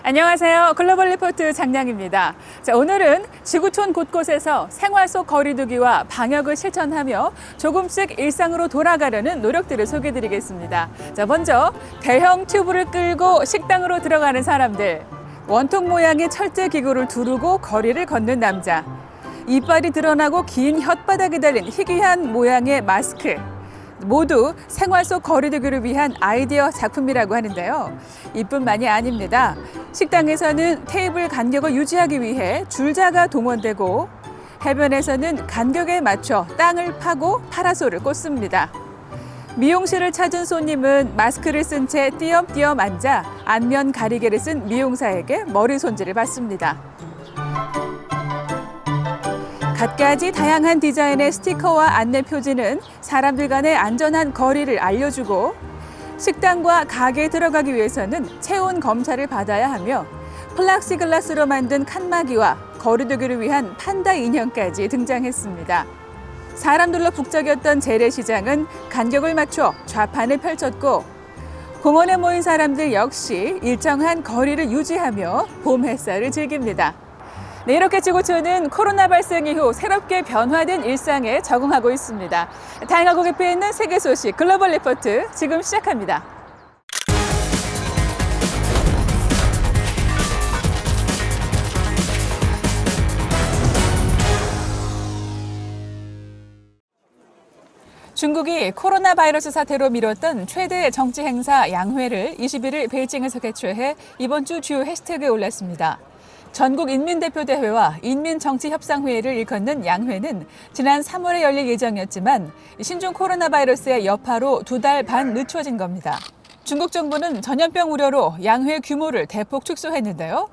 안녕하세요. 글로벌 리포트 장량입니다. 자, 오늘은 지구촌 곳곳에서 생활 속 거리두기와 방역을 실천하며 조금씩 일상으로 돌아가려는 노력들을 소개해드리겠습니다. 자, 먼저 대형 튜브를 끌고 식당으로 들어가는 사람들, 원통 모양의 철제 기구를 두르고 거리를 걷는 남자, 이빨이 드러나고 긴 혓바닥이 달린 희귀한 모양의 마스크, 모두 생활 속 거리두기를 위한 아이디어 작품이라고 하는데요. 이뿐만이 아닙니다. 식당에서는 테이블 간격을 유지하기 위해 줄자가 동원되고, 해변에서는 간격에 맞춰 땅을 파고 파라솔을 꽂습니다. 미용실을 찾은 손님은 마스크를 쓴 채 띄엄띄엄 앉아 안면 가리개를 쓴 미용사에게 머리 손질을 받습니다. 갖가지 다양한 디자인의 스티커와 안내 표지는 사람들 간의 안전한 거리를 알려주고, 식당과 가게에 들어가기 위해서는 체온 검사를 받아야 하며 플렉시글라스로 만든 칸막이와 거리두기를 위한 판다 인형까지 등장했습니다. 사람들로 북적였던 재래시장은 간격을 맞춰 좌판을 펼쳤고, 공원에 모인 사람들 역시 일정한 거리를 유지하며 봄 햇살을 즐깁니다. 네, 이렇게 지구촌은 코로나 발생 이후 새롭게 변화된 일상에 적응하고 있습니다. 다양하고 깊이 있는 세계 소식 글로벌 리포트 지금 시작합니다. 중국이 코로나 바이러스 사태로 미뤘던 최대 정치 행사 양회를 21일 베이징에서 개최해 이번 주 주요 해시태그에 올랐습니다. 전국 인민대표대회와 인민정치협상회의를 일컫는 양회는 지난 3월에 열릴 예정이었지만 신종 코로나 바이러스의 여파로 2달 반 늦춰진 겁니다. 중국 정부는 전염병 우려로 양회 규모를 대폭 축소했는데요.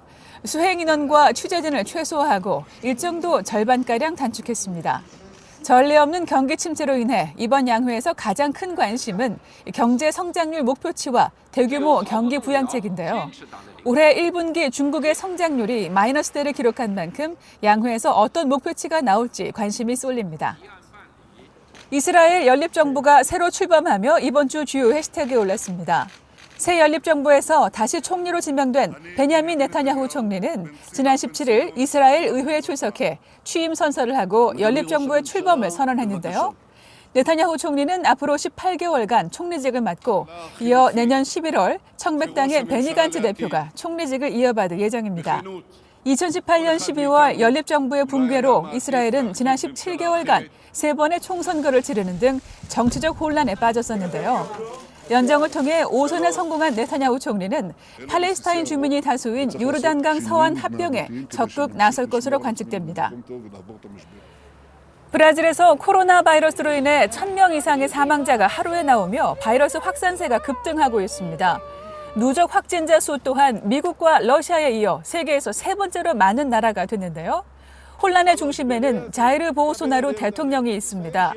수행 인원과 취재진을 최소화하고 일정도 절반가량 단축했습니다. 전례 없는 경기 침체로 인해 이번 양회에서 가장 큰 관심은 경제 성장률 목표치와 대규모 경기 부양책인데요. 올해 1분기 중국의 성장률이 마이너스대를 기록한 만큼 양회에서 어떤 목표치가 나올지 관심이 쏠립니다. 이스라엘 연립정부가 새로 출범하며 이번 주 주요 해시태그에 올랐습니다. 새 연립정부에서 다시 총리로 지명된 베냐민 네타냐후 총리는 지난 17일 이스라엘 의회에 출석해 취임 선서를 하고 연립정부의 출범을 선언했는데요. 네타냐후 총리는 앞으로 18개월간 총리직을 맡고 이어 내년 11월 청백당의 베니 간츠 대표가 총리직을 이어받을 예정입니다. 2018년 12월 연립정부의 붕괴로 이스라엘은 지난 17개월간 3번의 총선거를 치르는 등 정치적 혼란에 빠졌었는데요. 연정을 통해 5선에 성공한 네타냐후 총리는 팔레스타인 주민이 다수인 요르단강 서안 합병에 적극 나설 것으로 관측됩니다. 브라질에서 코로나 바이러스로 인해 1,000명 이상의 사망자가 하루에 나오며 바이러스 확산세가 급등하고 있습니다. 누적 확진자 수 또한 미국과 러시아에 이어 세계에서 3번째로 많은 나라가 됐는데요. 혼란의 중심에는 자이르 보우소나루 대통령이 있습니다.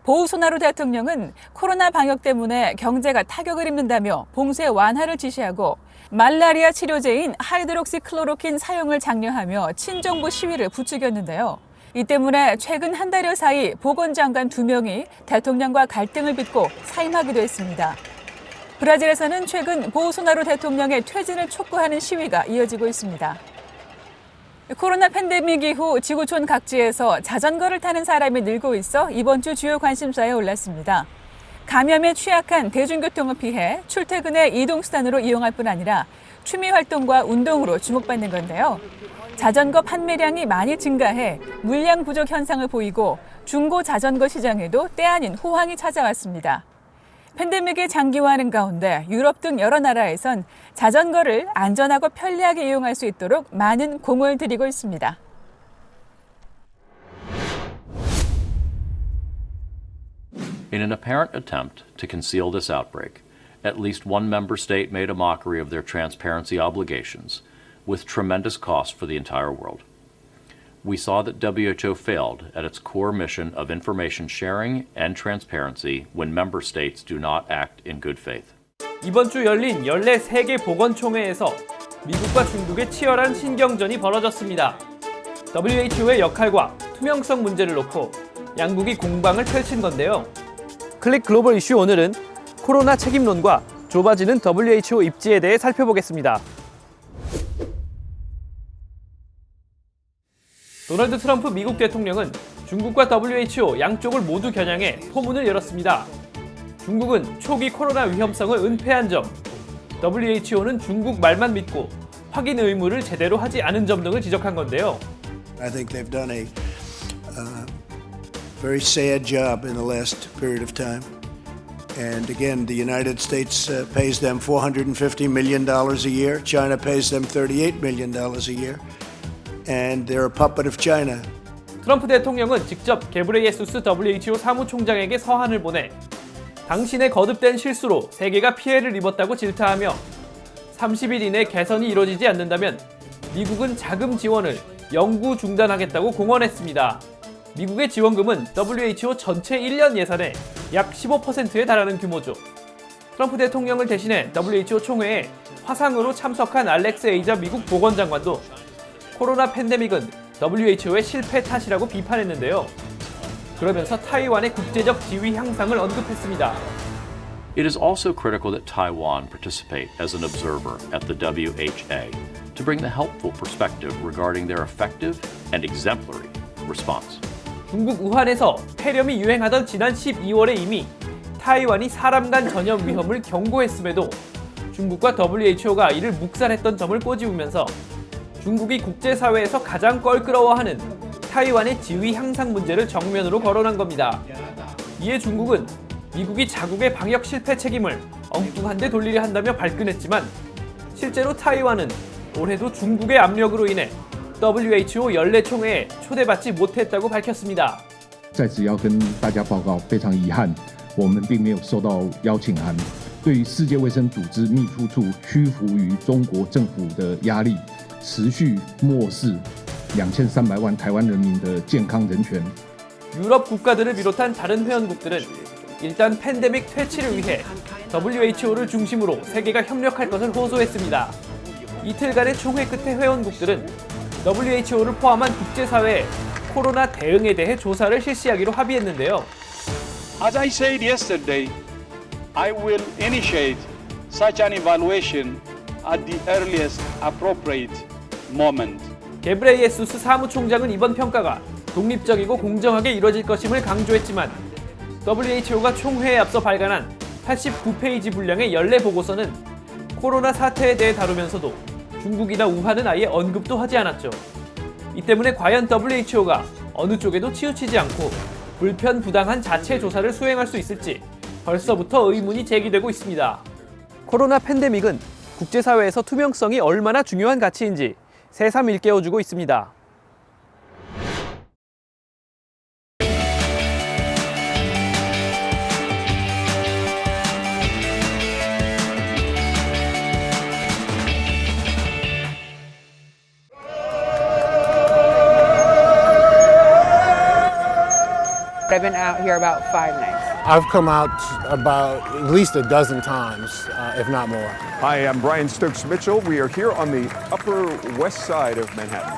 보우소나루 대통령은 코로나 방역 때문에 경제가 타격을 입는다며 봉쇄 완화를 지시하고 말라리아 치료제인 하이드록시클로로킨 사용을 장려하며 친정부 시위를 부추겼는데요. 이 때문에 최근 한 달여 사이 보건장관 2명이 대통령과 갈등을 빚고 사임하기도 했습니다. 브라질에서는 최근 보우소나루 대통령의 퇴진을 촉구하는 시위가 이어지고 있습니다. 코로나 팬데믹 이후 지구촌 각지에서 자전거를 타는 사람이 늘고 있어 이번 주 주요 관심사에 올랐습니다. 감염에 취약한 대중교통을 피해 출퇴근의 이동수단으로 이용할 뿐 아니라 취미 활동과 운동으로 주목받는 건데요. 자전거 판매량이 많이 증가해 물량 부족 현상을 보이고 중고 자전거 시장에도 때 아닌 호황이 찾아왔습니다. 팬데믹이 장기화하는 가운데 유럽 등 여러 나라에선 자전거를 안전하고 편리하게 이용할 수 있도록 많은 공을 들이고 있습니다. In an apparent attempt to conceal this outbreak, at least one member state made a mockery of their transparency obligations, with tremendous cost for the entire world. We saw that WHO failed at its core mission of information sharing and transparency when member states do not act in good faith. 이번 주 열린 연례 세계보건총회에서 미국과 중국의 치열한 신경전이 벌어졌습니다. WHO의 역할과 투명성 문제를 놓고 양국이 공방을 펼친 건데요. 클릭 글로벌 이슈 오늘은 코로나 책임론과 좁아지는 WHO 입지에 대해 살펴보겠습니다. 도널드 트럼프 미국 대통령은 중국과 WHO 양쪽을 모두 겨냥해 포문을 열었습니다. 중국은 초기 코로나 위험성을 은폐한 점, WHO는 중국 말만 믿고 확인 의무를 제대로 하지 않은 점 등을 지적한 건데요. I think they've done a very sad job in the last period of time. And again, the United States pays them $450 million a year. China pays them $38 million a year. And they're a puppet of China. 트럼프 대통령은 직접 게브레예수스 WHO 사무총장에게 서한을 보내 당신의 거듭된 실수로 세계가 피해를 입었다고 질타하며 30일 이내 개선이 이루어지지 않는다면 미국은 자금 지원을 영구 중단하겠다고 공언했습니다. 미국의 지원금은 WHO 전체 1년 예산의 약 15%에 달하는 규모죠. 트럼프 대통령을 대신해 WHO 총회에 화상으로 참석한 알렉스 에이자 미국 보건장관도 코로나 팬데믹은 WHO의 실패 탓이라고 비판했는데요. 그러면서 타이완의 국제적 지위 향상을 언급했습니다. It is also critical that Taiwan participate as an observer at the WHA to bring the helpful perspective regarding their effective and exemplary response. 중국 우한에서 폐렴이 유행하던 지난 12월에 이미 타이완이 사람 간 전염 위험을 경고했음에도 중국과 WHO가 이를 묵살했던 점을 꼬집으면서 중국이 국제사회에서 가장 껄끄러워하는 타이완의 지위 향상 문제를 정면으로 거론한 겁니다. 이에 중국은 미국이 자국의 방역 실패 책임을 엉뚱한 데 돌리려 한다며 발끈했지만 실제로 타이완은 올해도 중국의 압력으로 인해 WHO 연례총회에 초대받지 못했다고 밝혔습니다. 在此要跟大家报告，非常遗憾，我们并没有收到邀请函。对于世界卫生组织秘书处屈服于中国政府的压力，持续漠视2300万台湾人民的健康人权。 유럽 국가들을 비롯한 다른 회원국들은 일단 팬데믹 퇴치를 위해 WHO를 중심으로 세계가 협력할 것을 호소했습니다. 이틀간의 총회 끝에 회원국들은 WHO를 포함한 국제사회에 코로나 대응에 대해 조사를 실시하기로 합의했는데요. As I said yesterday, I will initiate such an evaluation at the earliest appropriate moment. 게브레예수스 사무총장은 이번 평가가 독립적이고 공정하게 이뤄질 것임을 강조했지만 WHO가 총회에 앞서 발간한 89페이지 분량의 연례 보고서는 코로나 사태에 대해 다루면서도 중국이나 우한은 아예 언급도 하지 않았죠. 이 때문에 과연 WHO가 어느 쪽에도 치우치지 않고 불편부당한 자체 조사를 수행할 수 있을지 벌써부터 의문이 제기되고 있습니다. 코로나 팬데믹은 국제사회에서 투명성이 얼마나 중요한 가치인지 새삼 일깨워주고 있습니다. I've been out here about 5 nights. I've come out about at least a dozen times, if not more. Hi, I'm Brian Stokes Mitchell. We are here on the Upper West Side of Manhattan.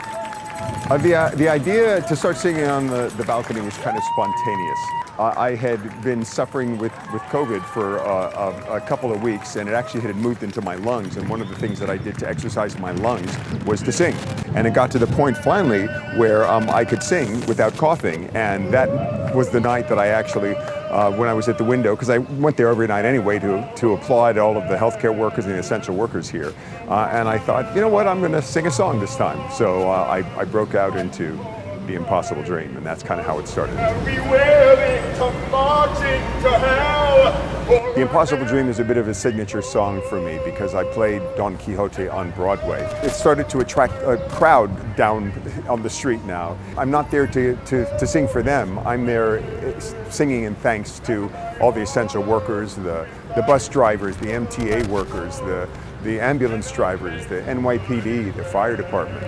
The idea to start singing on the balcony was kind of spontaneous. I had been suffering with COVID for a couple of weeks, and it actually had moved into my lungs. And one of the things that I did to exercise my lungs was to sing. And it got to the point finally where I could sing without coughing. And that was the night that I actually, when I was at the window, because I went there every night anyway to applaud all of the healthcare workers and the essential workers here. And I thought, you know what, I'm going to sing a song this time. So I broke out into The Impossible Dream, and that's kind of how it started. The Impossible Dream is a bit of a signature song for me because I played Don Quixote on Broadway. It started to attract a crowd down on the street now. I'm not there to sing for them. I'm there singing in thanks to all the essential workers, the bus drivers, the MTA workers, the ambulance drivers, the NYPD, the fire department.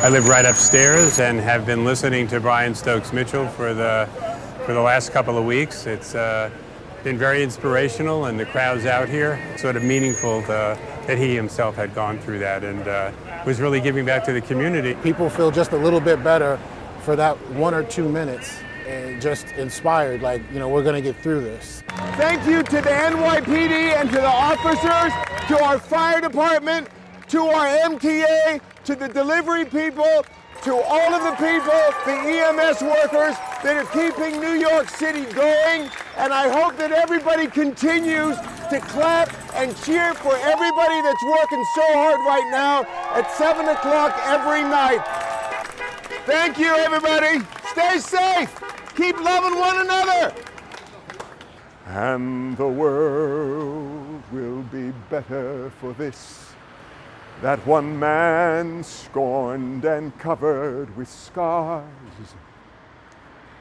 I live right upstairs and have been listening to Brian Stokes Mitchell for the last couple of weeks. It's been very inspirational, and the crowds out here, sort of meaningful that he himself had gone through that and was really giving back to the community. People feel just a little bit better for that 1 or 2 minutes and just inspired, like, you know, we're going to get through this. Thank you to the NYPD and to the officers to our fire department, to our MTA, to the delivery people, to all of the people, the EMS workers that are keeping New York City going. And I hope that everybody continues to clap and cheer for everybody that's working so hard right now at 7 o'clock every night. Thank you, everybody. Stay safe. Keep loving one another. And the world will be better for this. That one man scorned and covered with scars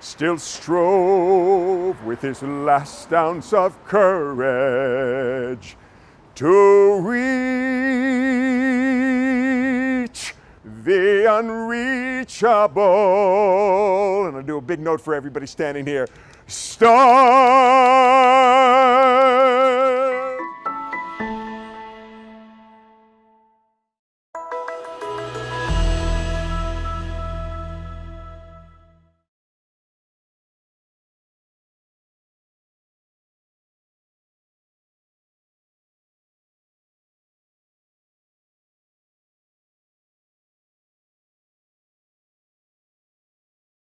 still strove with his last ounce of courage to reach the unreachable. And I'll do a big note for everybody standing here. Star